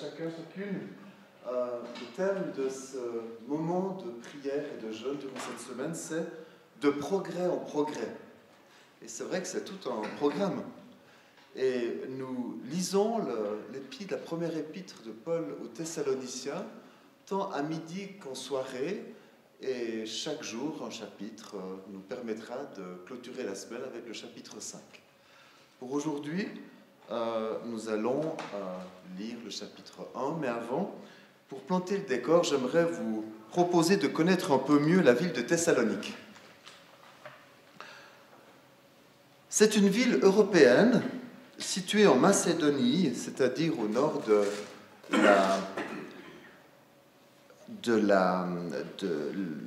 chacun, chacune. Le thème de ce moment de prière et de jeûne durant cette semaine, c'est de progrès en progrès. Et c'est vrai que c'est tout un programme. Et nous lisons la première épître de Paul aux Thessaloniciens, tant à midi qu'en soirée, et chaque jour, un chapitre nous permettra de clôturer la semaine avec le chapitre 5. Pour aujourd'hui, nous allons lire le chapitre 1, mais avant, pour planter le décor, j'aimerais vous proposer de connaître un peu mieux la ville de Thessalonique. C'est une ville européenne située en Macédonie, c'est-à-dire au nord de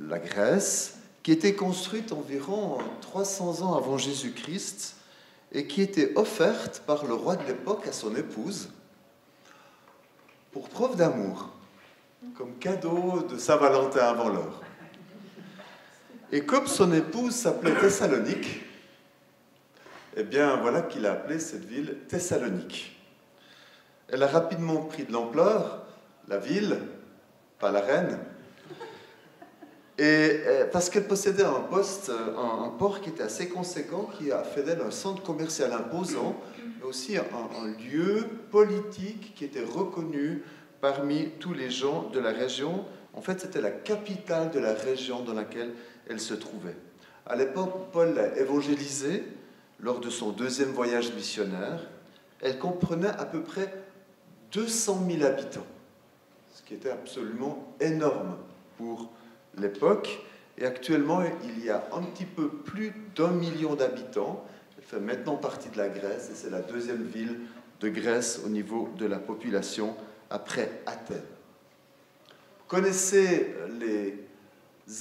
la Grèce, qui était construite environ 300 ans avant Jésus-Christ et qui était offerte par le roi de l'époque à son épouse pour preuve d'amour, comme cadeau de Saint-Valentin avant l'heure. Et comme son épouse s'appelait Thessalonique, eh bien voilà qu'il a appelé cette ville Thessalonique. Elle a rapidement pris de l'ampleur, la ville, pas la reine, et parce qu'elle possédait un port qui était assez conséquent, qui a fait d'elle un centre commercial imposant, mais aussi un lieu politique qui était reconnu parmi tous les gens de la région. En fait, c'était la capitale de la région dans laquelle elle se trouvait. À l'époque, Paul l'a évangélisée lors de son deuxième voyage missionnaire. Elle comprenait à peu près 200 000 habitants, ce qui était absolument énorme pour l'époque. Et actuellement, il y a un petit peu plus d'1 million d'habitants. Elle fait maintenant partie de la Grèce et c'est la deuxième ville de Grèce au niveau de la population après Athènes. Vous connaissez les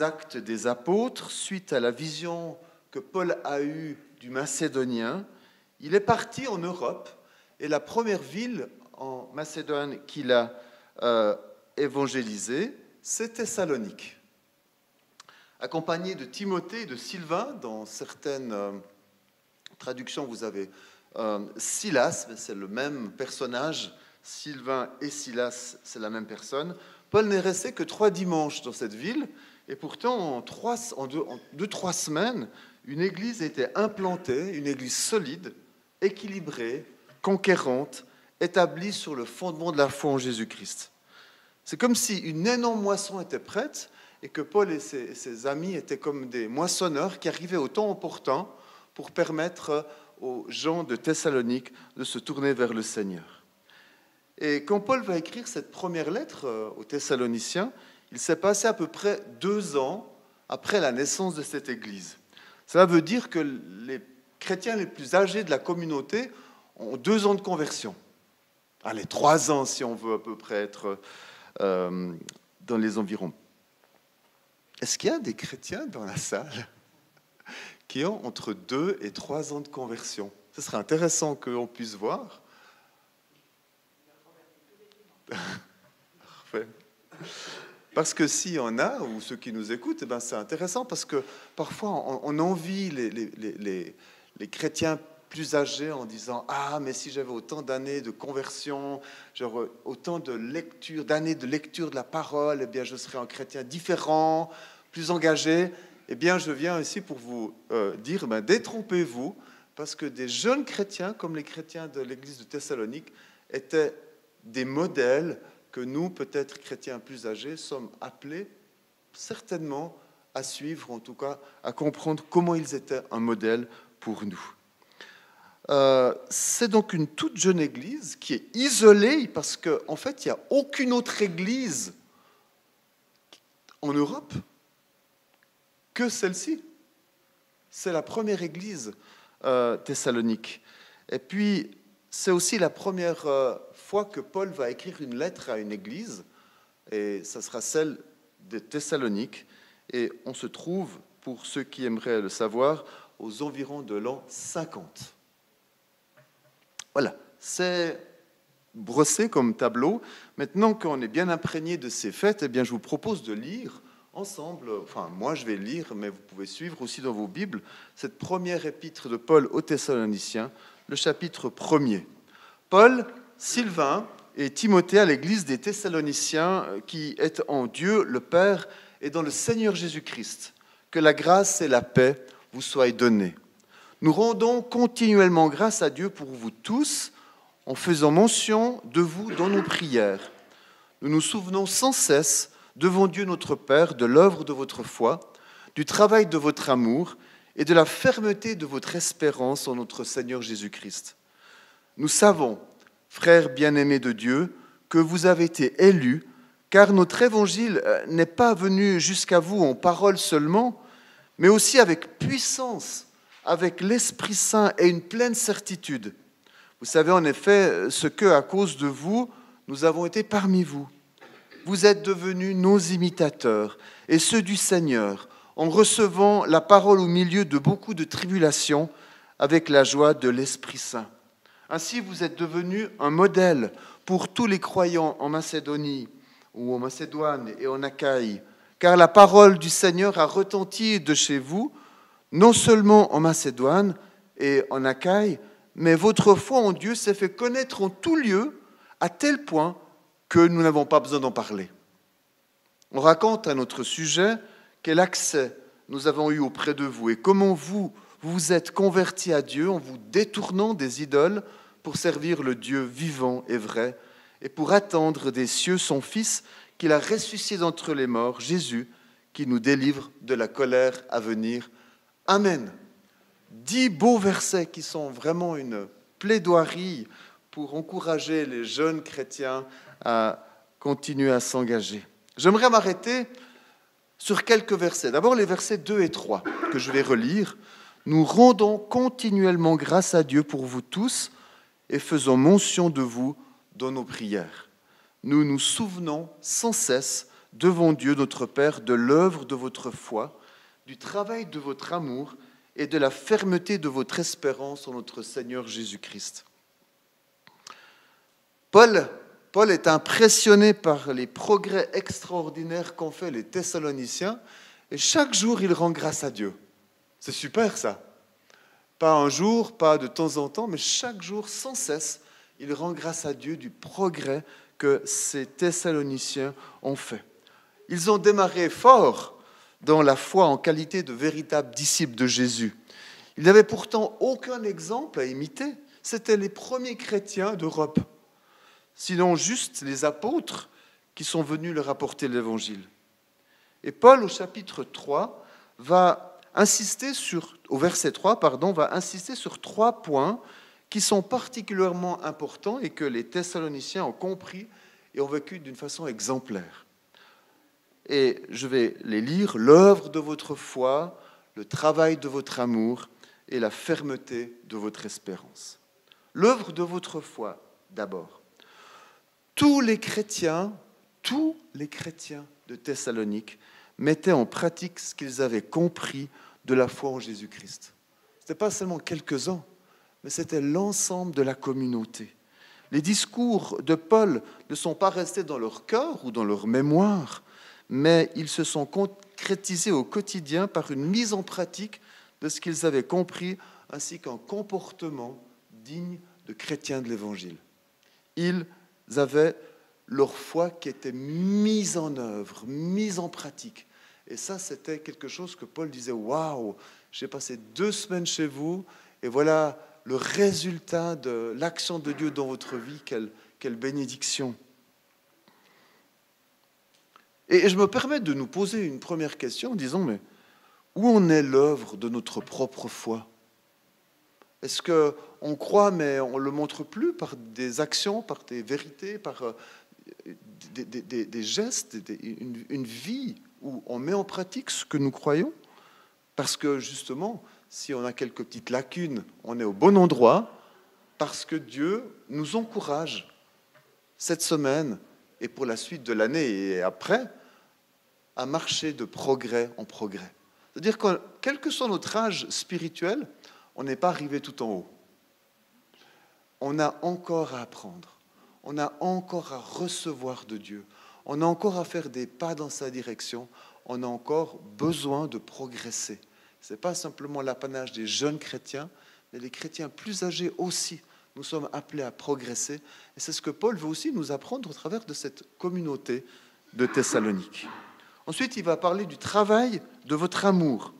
Actes des Apôtres. Suite à la vision que Paul a eue du Macédonien, il est parti en Europe et la première ville en Macédoine qu'il a évangélisée, c'est Thessalonique. Accompagné de Timothée et de Sylvain, dans certaines traductions vous avez Silas, mais c'est le même personnage, Sylvain et Silas, c'est la même personne. Paul n'est resté que 3 dimanches dans cette ville, et pourtant en 2-3 semaines, une église a été implantée, une église solide, équilibrée, conquérante, établie sur le fondement de la foi en Jésus-Christ. C'est comme si une énorme moisson était prête et que Paul et ses amis étaient comme des moissonneurs qui arrivaient au temps opportun pour permettre aux gens de Thessalonique de se tourner vers le Seigneur. Et quand Paul va écrire cette première lettre aux Thessaloniciens, il s'est passé à peu près 2 ans après la naissance de cette église. Cela veut dire que les chrétiens les plus âgés de la communauté ont 2 ans de conversion. Allez, 3 ans si on veut à peu près être dans les environs. Est-ce qu'il y a des chrétiens dans la salle qui ont entre 2 et 3 ans de conversion? Ce serait intéressant qu'on puisse voir. Parfait. Parce que s'il y en a, ou ceux qui nous écoutent, eh ben c'est intéressant parce que parfois on envie les chrétiens plus âgés en disant « Ah, mais si j'avais autant d'années de conversion, genre autant d'années de lecture de la parole, eh bien je serais un chrétien différent, plus engagé. » Eh bien, je viens ici pour vous dire, détrompez-vous, parce que des jeunes chrétiens, comme les chrétiens de l'église de Thessalonique, étaient des modèles que nous, peut-être chrétiens plus âgés, sommes appelés certainement à suivre, en tout cas à comprendre comment ils étaient un modèle pour nous. C'est donc une toute jeune église qui est isolée parce qu'en fait, il n'y a aucune autre église en Europe que celle-ci. C'est la première église Thessalonique. Et puis, c'est aussi la première fois que Paul va écrire une lettre à une église, et ça sera celle de Thessalonique, et on se trouve, pour ceux qui aimeraient le savoir, aux environs de l'an 50. Voilà, c'est brossé comme tableau. Maintenant qu'on est bien imprégné de ces faits, eh bien, je vous propose de lire ensemble, enfin moi je vais lire, mais vous pouvez suivre aussi dans vos Bibles, cette première épître de Paul aux Thessaloniciens, le chapitre 1er. Paul, Sylvain et Timothée à l'église des Thessaloniciens qui est en Dieu le Père et dans le Seigneur Jésus-Christ. Que la grâce et la paix vous soient données. Nous rendons continuellement grâce à Dieu pour vous tous en faisant mention de vous dans nos prières. Nous nous souvenons sans cesse devant Dieu notre Père de l'œuvre de votre foi, du travail de votre amour et de la fermeté de votre espérance en notre Seigneur Jésus-Christ. Nous savons, frères bien-aimés de Dieu, que vous avez été élus, car notre évangile n'est pas venu jusqu'à vous en parole seulement, mais aussi avec puissance, avec l'Esprit Saint et une pleine certitude. Vous savez en effet ce que, à cause de vous, nous avons été parmi vous. Vous êtes devenus nos imitateurs et ceux du Seigneur, en recevant la parole au milieu de beaucoup de tribulations avec la joie de l'Esprit Saint. Ainsi, vous êtes devenus un modèle pour tous les croyants en Macédonie ou en Macédoine et en Achaïe, car la parole du Seigneur a retenti de chez vous, non seulement en Macédoine et en Achaïe, mais votre foi en Dieu s'est fait connaître en tout lieu, à tel point que nous n'avons pas besoin d'en parler. On raconte à notre sujet quel accès nous avons eu auprès de vous et comment vous vous êtes convertis à Dieu en vous détournant des idoles pour servir le Dieu vivant et vrai et pour attendre des cieux son Fils qu'il a ressuscité d'entre les morts, Jésus, qui nous délivre de la colère à venir. Amen. 10 beaux versets qui sont vraiment une plaidoirie pour encourager les jeunes chrétiens à continuer à s'engager. J'aimerais m'arrêter sur quelques versets. D'abord les versets 2 et 3 que je vais relire. Nous rendons continuellement grâce à Dieu pour vous tous et faisons mention de vous dans nos prières. Nous nous souvenons sans cesse devant Dieu notre Père de l'œuvre de votre foi, du travail de votre amour et de la fermeté de votre espérance en notre Seigneur Jésus-Christ. Paul est impressionné par les progrès extraordinaires qu'ont fait les Thessaloniciens et chaque jour il rend grâce à Dieu. C'est super ça. Pas un jour, pas de temps en temps, mais chaque jour, sans cesse, il rend grâce à Dieu du progrès que ces Thessaloniciens ont fait. Ils ont démarré fort dans la foi en qualité de véritables disciples de Jésus. Ils n'avaient pourtant aucun exemple à imiter. C'étaient les premiers chrétiens d'Europe, sinon juste les apôtres qui sont venus leur apporter l'Évangile. Et Paul, au chapitre 3, au verset 3, va insister sur 3 points qui sont particulièrement importants et que les Thessaloniciens ont compris et ont vécu d'une façon exemplaire. Et je vais les lire: l'œuvre de votre foi, le travail de votre amour et la fermeté de votre espérance. L'œuvre de votre foi, d'abord. Tous les chrétiens de Thessalonique mettaient en pratique ce qu'ils avaient compris de la foi en Jésus-Christ. Ce n'était pas seulement quelques-uns, mais c'était l'ensemble de la communauté. Les discours de Paul ne sont pas restés dans leur cœur ou dans leur mémoire, mais ils se sont concrétisés au quotidien par une mise en pratique de ce qu'ils avaient compris, ainsi qu'un comportement digne de chrétiens de l'Évangile. Ils avaient leur foi qui était mise en œuvre, mise en pratique. Et ça, c'était quelque chose que Paul disait: waouh, j'ai passé 2 semaines chez vous, et voilà le résultat de l'action de Dieu dans votre vie. Quelle bénédiction. Et je me permets de nous poser une première question en disant: mais où en est l'œuvre de notre propre foi? Est-ce qu'on croit mais on ne le montre plus par des actions, par des vérités, par des gestes, une vie où on met en pratique ce que nous croyons? Parce que justement, si on a quelques petites lacunes, on est au bon endroit, parce que Dieu nous encourage cette semaine et pour la suite de l'année et après à marcher de progrès en progrès. C'est-à-dire que quel que soit notre âge spirituel, on n'est pas arrivé tout en haut. On a encore à apprendre. On a encore à recevoir de Dieu. On a encore à faire des pas dans sa direction. On a encore besoin de progresser. Ce n'est pas simplement l'apanage des jeunes chrétiens, mais les chrétiens plus âgés aussi Nous sommes appelés à progresser. Et c'est ce que Paul veut aussi nous apprendre au travers de cette communauté de Thessalonique. Ensuite, il va parler du travail de votre amour.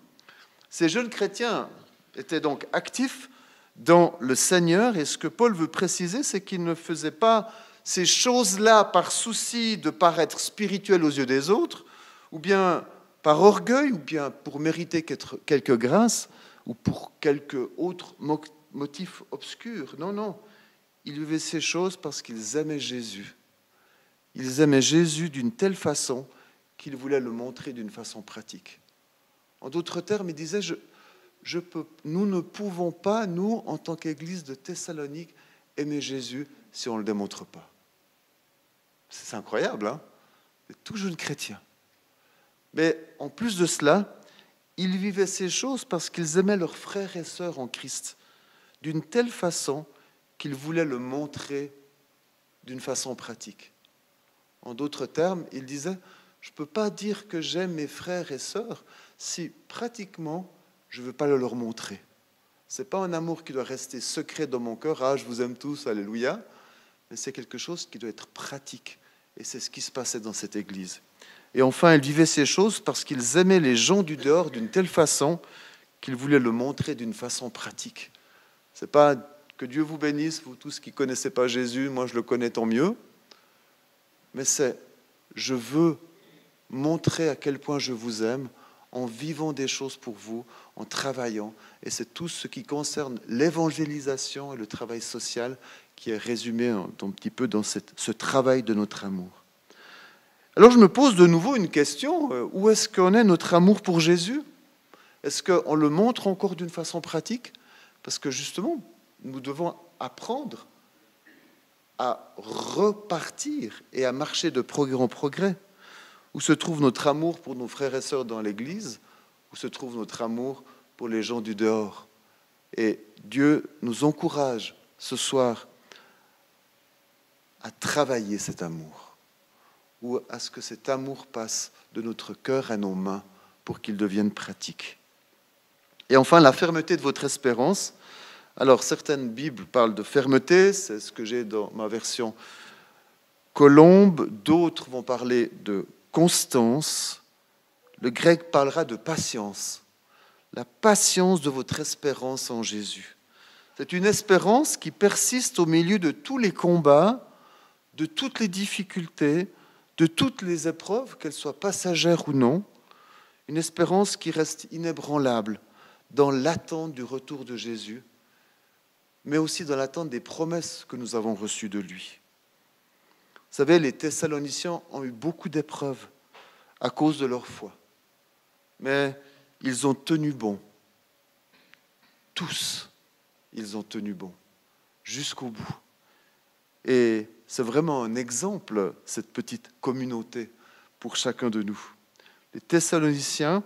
Ces jeunes chrétiens étaient donc actifs dans le Seigneur. Et ce que Paul veut préciser, c'est qu'ils ne faisaient pas ces choses-là par souci de paraître spirituels aux yeux des autres, ou bien par orgueil, ou bien pour mériter quelques grâces, ou pour quelque autre motif obscur. Non, non. Ils vivaient ces choses parce qu'ils aimaient Jésus. Ils aimaient Jésus d'une telle façon qu'ils voulaient le montrer d'une façon pratique. En d'autres termes, il disait, nous ne pouvons pas, nous, en tant qu'Église de Thessalonique, aimer Jésus si on ne le démontre pas. C'est incroyable, hein? C'est tout jeune chrétien. Mais en plus de cela, ils vivaient ces choses parce qu'ils aimaient leurs frères et sœurs en Christ d'une telle façon qu'ils voulaient le montrer d'une façon pratique. En d'autres termes, ils disaient, je ne peux pas dire que j'aime mes frères et sœurs si pratiquement je ne veux pas le leur montrer. Ce n'est pas un amour qui doit rester secret dans mon cœur, ah, je vous aime tous, alléluia, mais c'est quelque chose qui doit être pratique. Et c'est ce qui se passait dans cette église. Et enfin, ils vivaient ces choses parce qu'ils aimaient les gens du dehors d'une telle façon qu'ils voulaient le montrer d'une façon pratique. Ce n'est pas que Dieu vous bénisse, vous tous qui ne connaissez pas Jésus, moi je le connais tant mieux, mais c'est je veux montrer à quel point je vous aime en vivant des choses pour vous, en travaillant. Et c'est tout ce qui concerne l'évangélisation et le travail social qui est résumé un petit peu dans ce travail de notre amour. Alors je me pose de nouveau une question, où est-ce qu'on est notre amour pour Jésus? Est-ce qu'on le montre encore d'une façon pratique? Parce que justement, nous devons apprendre à repartir et à marcher de progrès en progrès. Où se trouve notre amour pour nos frères et sœurs dans l'Église? Où se trouve notre amour pour les gens du dehors? Et Dieu nous encourage ce soir à travailler cet amour, ou à ce que cet amour passe de notre cœur à nos mains pour qu'il devienne pratique. Et enfin, la fermeté de votre espérance. Alors, certaines Bibles parlent de fermeté, c'est ce que j'ai dans ma version Colombe, d'autres vont parler de constance, le grec parlera de patience, la patience de votre espérance en Jésus. C'est une espérance qui persiste au milieu de tous les combats, de toutes les difficultés, de toutes les épreuves, qu'elles soient passagères ou non, une espérance qui reste inébranlable dans l'attente du retour de Jésus, mais aussi dans l'attente des promesses que nous avons reçues de lui. Vous savez, les Thessaloniciens ont eu beaucoup d'épreuves à cause de leur foi, mais ils ont tenu bon. Tous, ils ont tenu bon, jusqu'au bout. Et c'est vraiment un exemple, cette petite communauté, pour chacun de nous. Les Thessaloniciens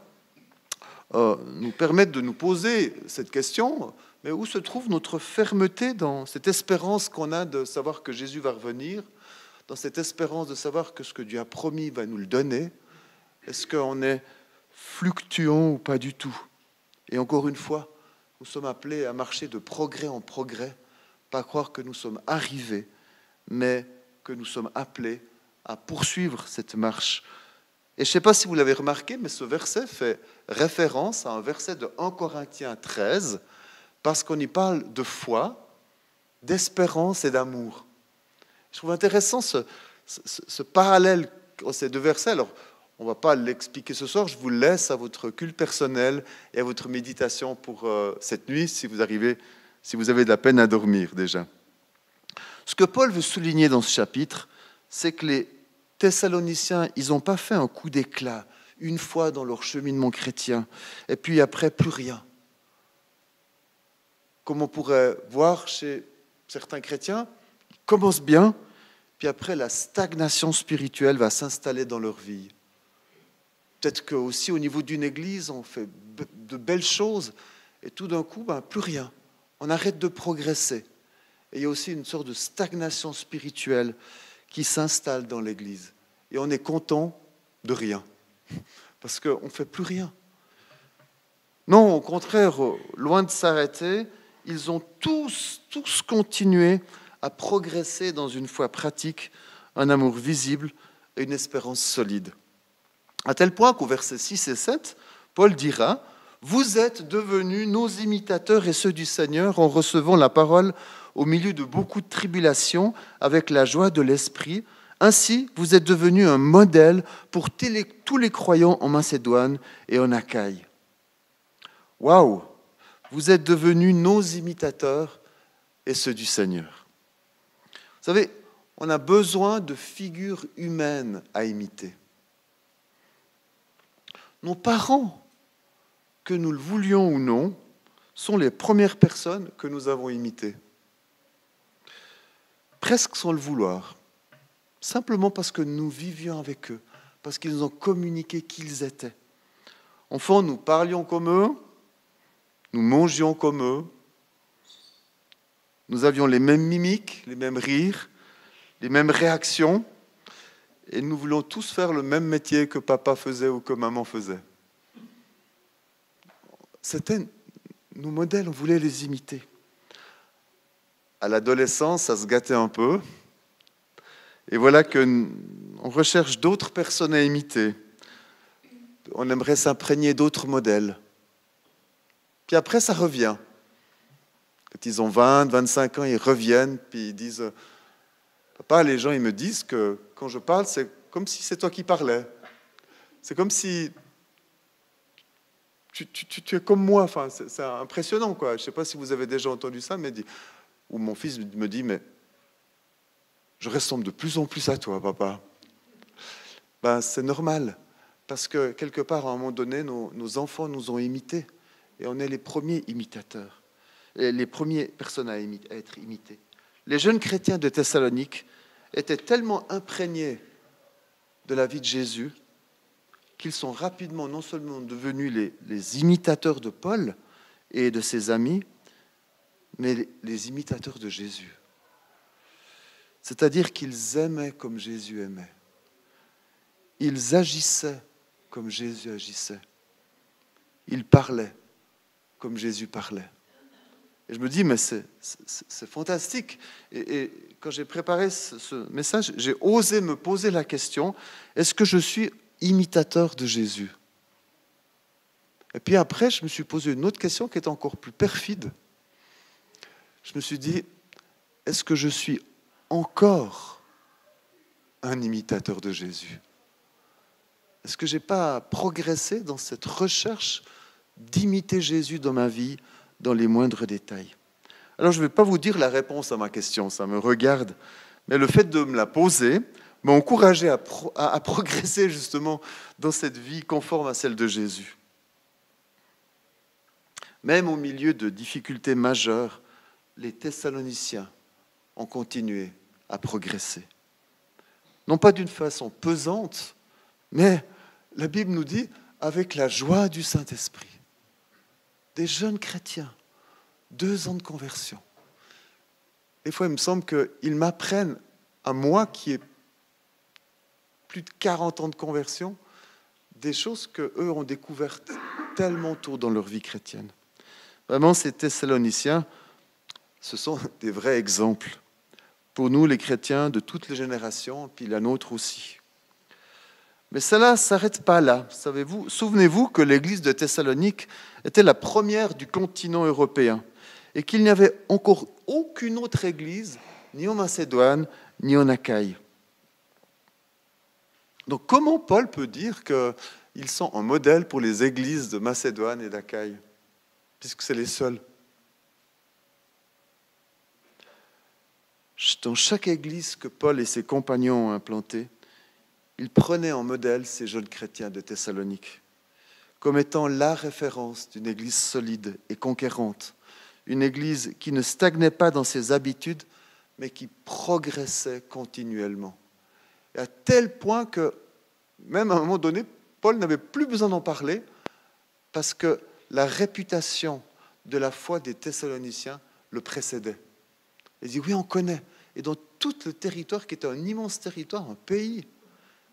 nous permettent de nous poser cette question, mais où se trouve notre fermeté dans cette espérance qu'on a de savoir que Jésus va revenir, dans cette espérance de savoir que ce que Dieu a promis va nous le donner? Est-ce qu'on est fluctuant ou pas du tout? Et encore une fois, nous sommes appelés à marcher de progrès en progrès, pas croire que nous sommes arrivés, mais que nous sommes appelés à poursuivre cette marche. Et je ne sais pas si vous l'avez remarqué, mais ce verset fait référence à un verset de 1 Corinthiens 13, parce qu'on y parle de foi, d'espérance et d'amour. Je trouve intéressant ce parallèle entre ces deux versets. Alors, on ne va pas l'expliquer ce soir, je vous laisse à votre culte personnel et à votre méditation pour cette nuit, si vous avez de la peine à dormir déjà. Ce que Paul veut souligner dans ce chapitre, c'est que les Thessaloniciens, ils n'ont pas fait un coup d'éclat une fois dans leur cheminement chrétien, et puis après, plus rien. Comme on pourrait voir chez certains chrétiens, ils commencent bien, puis après, la stagnation spirituelle va s'installer dans leur vie. Peut-être qu'aussi au niveau d'une église, on fait de belles choses, et tout d'un coup, plus rien. On arrête de progresser. Et il y a aussi une sorte de stagnation spirituelle qui s'installe dans l'Église. Et on est content de rien, parce qu'on ne fait plus rien. Non, au contraire, loin de s'arrêter, ils ont tous continué à progresser dans une foi pratique, un amour visible et une espérance solide. À tel point qu'au verset 6 et 7, Paul dira « Vous êtes devenus nos imitateurs et ceux du Seigneur en recevant la parole au milieu de beaucoup de tribulations avec la joie de l'esprit. Ainsi, vous êtes devenus un modèle pour tous les croyants en Macédoine et en Achaïe. » Waouh! Vous êtes devenus nos imitateurs et ceux du Seigneur. Vous savez, on a besoin de figures humaines à imiter. Nos parents, que nous le voulions ou non, sont les premières personnes que nous avons imitées. Presque sans le vouloir. Simplement parce que nous vivions avec eux, parce qu'ils nous ont communiqué qui ils étaient. Enfants, nous parlions comme eux, nous mangions comme eux, nous avions les mêmes mimiques, les mêmes rires, les mêmes réactions, et nous voulons tous faire le même métier que papa faisait ou que maman faisait. C'était nos modèles, on voulait les imiter. À l'adolescence, ça se gâtait un peu. Et voilà qu'on recherche d'autres personnes à imiter. On aimerait s'imprégner d'autres modèles. Puis après, ça revient. Quand ils ont 20, 25 ans, ils reviennent, puis ils disent « Papa, les gens, ils me disent que quand je parle, c'est comme si c'est toi qui parlais. C'est comme si tu es comme moi. » Enfin, c'est impressionnant, quoi. Je ne sais pas si vous avez déjà entendu ça, mais ou mon fils me dit « Mais je ressemble de plus en plus à toi, papa. » Ben, c'est normal, parce que quelque part, à un moment donné, nos enfants nous ont imités, et on est les premiers imitateurs, et les premières personnes à être imitées. Les jeunes chrétiens de Thessalonique étaient tellement imprégnés de la vie de Jésus qu'ils sont rapidement non seulement devenus les imitateurs de Paul et de ses amis, mais les imitateurs de Jésus. C'est-à-dire qu'ils aimaient comme Jésus aimait. Ils agissaient comme Jésus agissait. Ils parlaient comme Jésus parlait. Et je me dis, mais c'est fantastique. Et quand j'ai préparé ce message, j'ai osé me poser la question, est-ce que je suis imitateur de Jésus? Et puis après, je me suis posé une autre question qui est encore plus perfide. Je me suis dit, est-ce que je suis encore un imitateur de Jésus? Est-ce que je n'ai pas progressé dans cette recherche d'imiter Jésus dans ma vie, dans les moindres détails? Alors, je ne vais pas vous dire la réponse à ma question, ça me regarde, mais le fait de me la poser m'a encouragé à progresser justement dans cette vie conforme à celle de Jésus. Même au milieu de difficultés majeures, les Thessaloniciens ont continué à progresser. Non pas d'une façon pesante, mais la Bible nous dit avec la joie du Saint-Esprit. Des jeunes chrétiens, 2 ans de conversion. Des fois, il me semble qu'ils m'apprennent, à moi qui ai plus de 40 ans de conversion, des choses qu'eux ont découvertes tellement tôt dans leur vie chrétienne. Vraiment, ces Thessaloniciens, ce sont des vrais exemples pour nous, les chrétiens de toutes les générations, puis la nôtre aussi. Mais cela ne s'arrête pas là. Souvenez-vous que l'église de Thessalonique était la première du continent européen et qu'il n'y avait encore aucune autre église, ni en Macédoine, ni en Achaïe. Donc comment Paul peut dire qu'ils sont un modèle pour les églises de Macédoine et d'Achaïe, puisque c'est les seuls? Dans chaque église que Paul et ses compagnons ont implantée, ils prenaient en modèle ces jeunes chrétiens de Thessalonique, comme étant la référence d'une église solide et conquérante, une église qui ne stagnait pas dans ses habitudes, mais qui progressait continuellement. Et à tel point que, même à un moment donné, Paul n'avait plus besoin d'en parler, parce que la réputation de la foi des Thessaloniciens le précédait. Il dit, oui, on connaît. Et dans tout le territoire, qui était un immense territoire, un pays,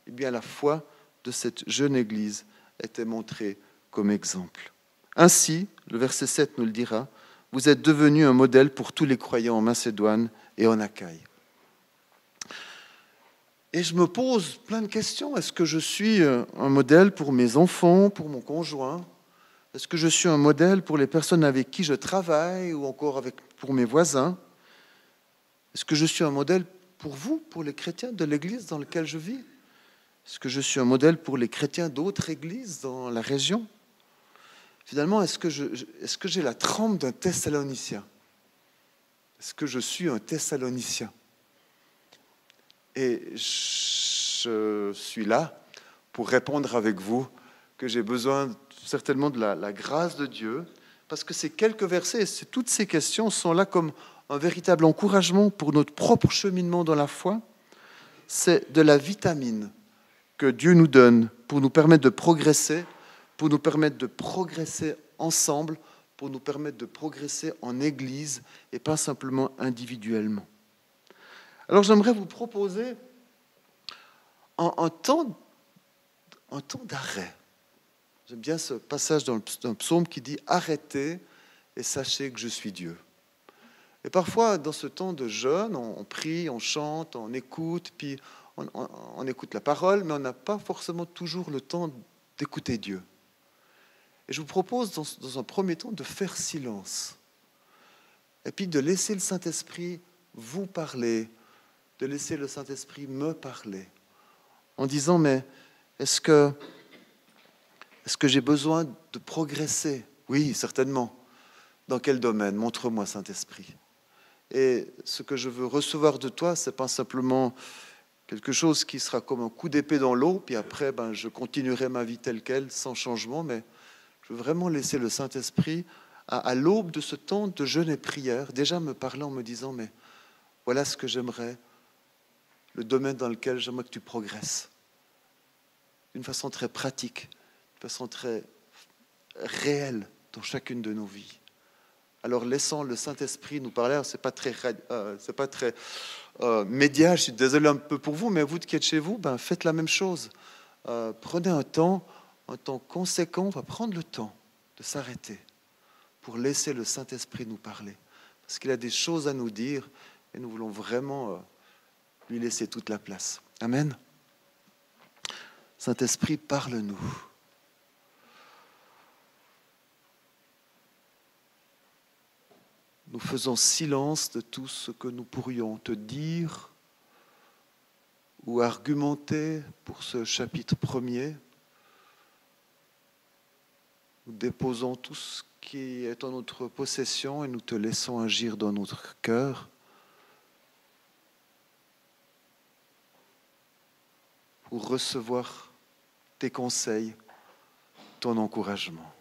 eh bien, la foi de cette jeune église était montrée comme exemple. Ainsi, le verset 7 nous le dira, « vous êtes devenu un modèle pour tous les croyants en Macédoine et en Achaïe. Et je me pose plein de questions. Est-ce que je suis un modèle pour mes enfants, pour mon conjoint? Est-ce que je suis un modèle pour les personnes avec qui je travaille ou encore pour mes voisins? Est-ce que je suis un modèle pour vous, pour les chrétiens de l'église dans laquelle je vis? Est-ce que je suis un modèle pour les chrétiens d'autres églises dans la région? Finalement, est-ce que j'ai la trempe d'un Thessalonicien? Est-ce que je suis un Thessalonicien? Et je suis là pour répondre avec vous que j'ai besoin certainement de la grâce de Dieu, parce que ces quelques versets, toutes ces questions sont là comme un véritable encouragement pour notre propre cheminement dans la foi. C'est de la vitamine que Dieu nous donne pour nous permettre de progresser, pour nous permettre de progresser ensemble, pour nous permettre de progresser en Église et pas simplement individuellement. Alors j'aimerais vous proposer un temps d'arrêt. J'aime bien ce passage dans un psaume qui dit « Arrêtez et sachez que je suis Dieu ». Et parfois, dans ce temps de jeûne, on prie, on chante, on écoute, puis on écoute la parole, mais on n'a pas forcément toujours le temps d'écouter Dieu. Et je vous propose dans un premier temps de faire silence, et puis de laisser le Saint-Esprit vous parler, de laisser le Saint-Esprit me parler, en disant, mais est-ce que j'ai besoin de progresser? Oui, certainement. Dans quel domaine? Montre-moi, Saint-Esprit. Et ce que je veux recevoir de toi, ce n'est pas simplement quelque chose qui sera comme un coup d'épée dans l'eau, puis après, je continuerai ma vie telle qu'elle, sans changement, mais je veux vraiment laisser le Saint-Esprit, à l'aube de ce temps de jeûne et prière, déjà me parler en me disant, mais voilà ce que j'aimerais, le domaine dans lequel j'aimerais que tu progresses. D'une façon très pratique, d'une façon très réelle dans chacune de nos vies. Alors laissons le Saint-Esprit nous parler. C'est pas très média, je suis désolé un peu pour vous, mais vous qui êtes chez vous, faites la même chose. Prenez un temps conséquent, on va prendre le temps de s'arrêter pour laisser le Saint-Esprit nous parler. Parce qu'il a des choses à nous dire et nous voulons vraiment lui laisser toute la place. Amen. Saint-Esprit, parle-nous. Nous faisons silence de tout ce que nous pourrions te dire ou argumenter pour ce chapitre premier. Nous déposons tout ce qui est en notre possession et nous te laissons agir dans notre cœur pour recevoir tes conseils, ton encouragement.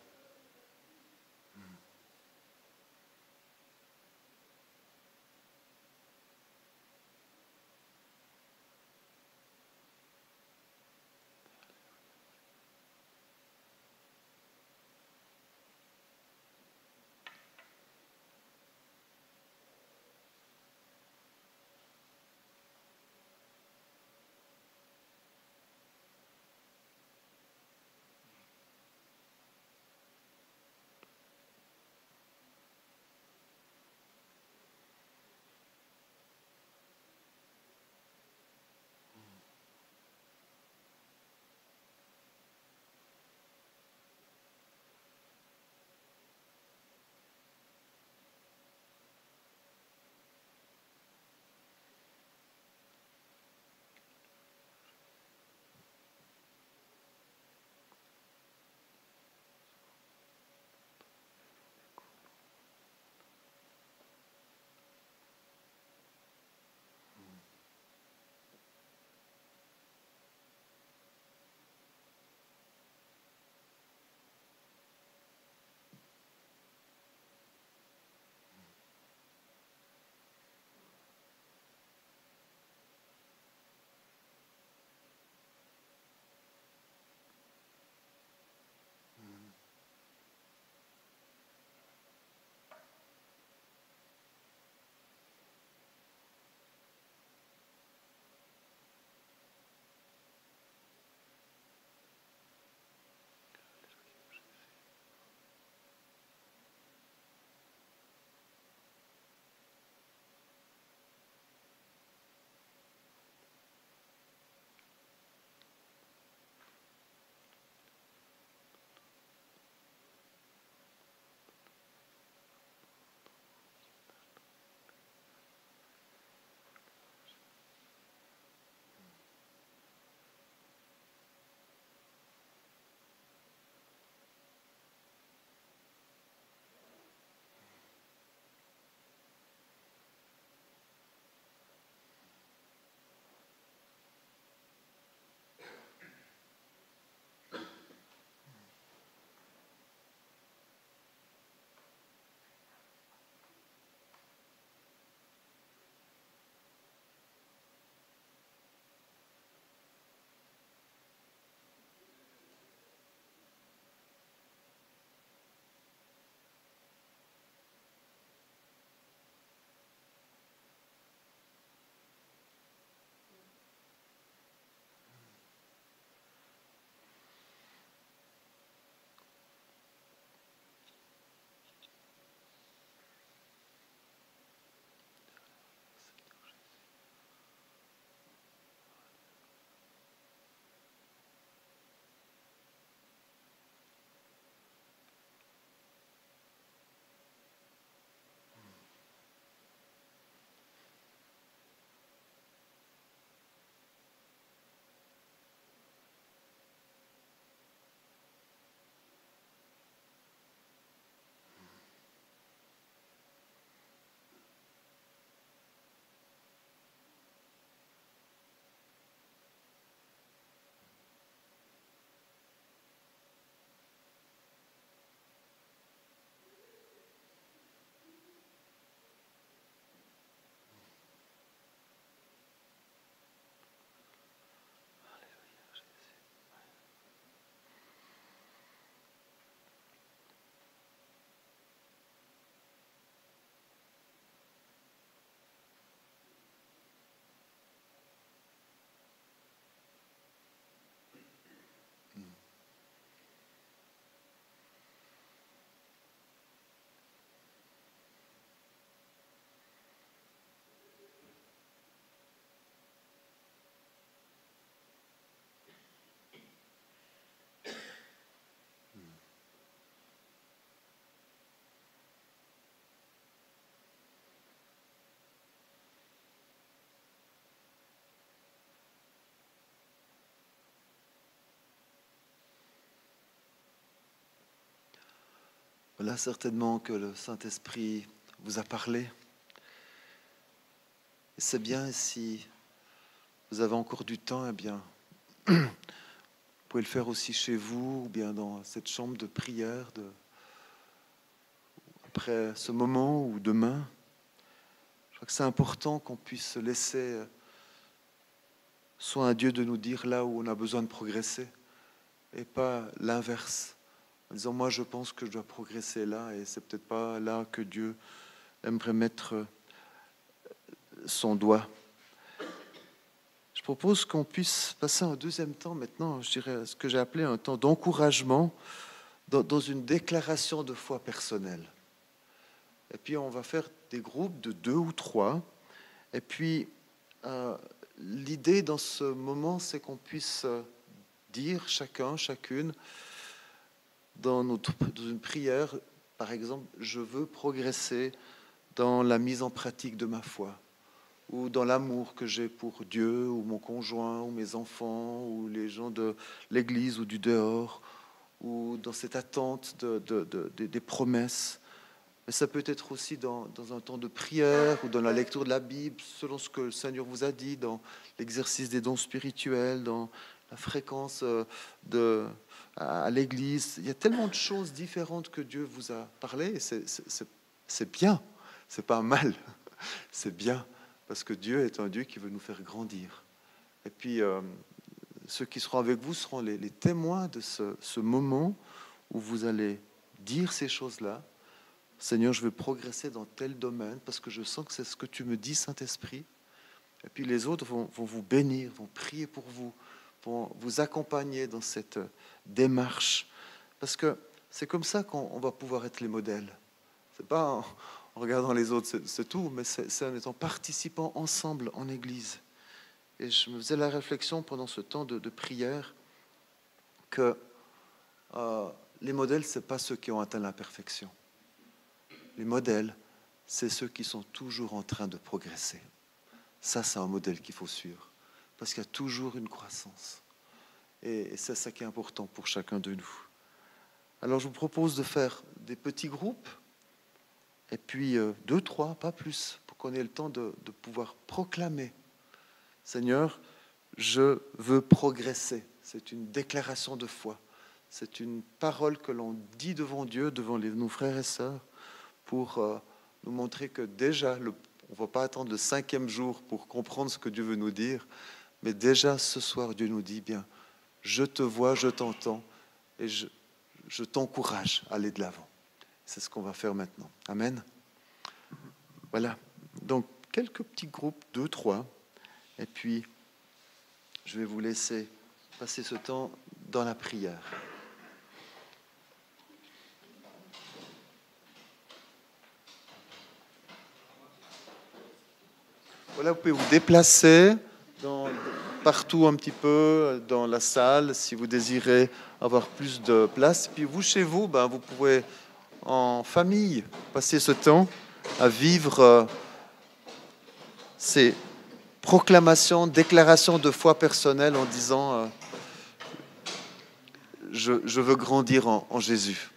Voilà, certainement que le Saint-Esprit vous a parlé. Et c'est bien, si vous avez encore du temps, eh bien, vous pouvez le faire aussi chez vous, ou bien dans cette chambre de prière, après ce moment ou demain. Je crois que c'est important qu'on puisse se laisser soit un Dieu de nous dire là où on a besoin de progresser, et pas l'inverse. En disant, moi je pense que je dois progresser là, et c'est peut-être pas là que Dieu aimerait mettre son doigt. Je propose qu'on puisse passer un deuxième temps maintenant, je dirais ce que j'ai appelé un temps d'encouragement dans une déclaration de foi personnelle. Et puis on va faire des groupes de 2 ou 3. Et puis l'idée dans ce moment, c'est qu'on puisse dire chacun, chacune, dans une prière, par exemple, je veux progresser dans la mise en pratique de ma foi, ou dans l'amour que j'ai pour Dieu, ou mon conjoint, ou mes enfants, ou les gens de l'église ou du dehors, ou dans cette attente des promesses. Mais ça peut être aussi dans un temps de prière, ou dans la lecture de la Bible, selon ce que le Seigneur vous a dit, dans l'exercice des dons spirituels, dans la fréquence à l'église. Il y a tellement de choses différentes que Dieu vous a parlé, et c'est bien, c'est pas mal, c'est bien, parce que Dieu est un Dieu qui veut nous faire grandir. Et puis, ceux qui seront avec vous seront les témoins de ce moment où vous allez dire ces choses-là. Seigneur, je veux progresser dans tel domaine, parce que je sens que c'est ce que tu me dis, Saint-Esprit. Et puis les autres vont vous bénir, vont prier pour vous vous accompagner dans cette démarche. Parce que c'est comme ça qu'on va pouvoir être les modèles. C'est pas en regardant les autres, c'est tout, mais c'est en étant participants ensemble en Église. Et je me faisais la réflexion pendant ce temps de prière que les modèles, c'est pas ceux qui ont atteint la perfection. Les modèles, c'est ceux qui sont toujours en train de progresser. Ça, c'est un modèle qu'il faut suivre, parce qu'il y a toujours une croissance. Et c'est ça qui est important pour chacun de nous. Alors, je vous propose de faire des petits groupes, et puis 2, 3, pas plus, pour qu'on ait le temps de pouvoir proclamer. Seigneur, je veux progresser. C'est une déclaration de foi. C'est une parole que l'on dit devant Dieu, devant nos frères et sœurs, pour nous montrer que déjà, on ne va pas attendre le 5e jour pour comprendre ce que Dieu veut nous dire, mais déjà ce soir, Dieu nous dit, bien, je te vois, je t'entends, et je t'encourage à aller de l'avant. C'est ce qu'on va faire maintenant. Amen. Voilà. Donc, quelques petits groupes, 2, 3, et puis je vais vous laisser passer ce temps dans la prière. Voilà, vous pouvez vous déplacer partout un petit peu dans la salle si vous désirez avoir plus de place. Et puis vous, chez vous, vous pouvez en famille passer ce temps à vivre ces proclamations, déclarations de foi personnelle en disant je veux grandir en Jésus.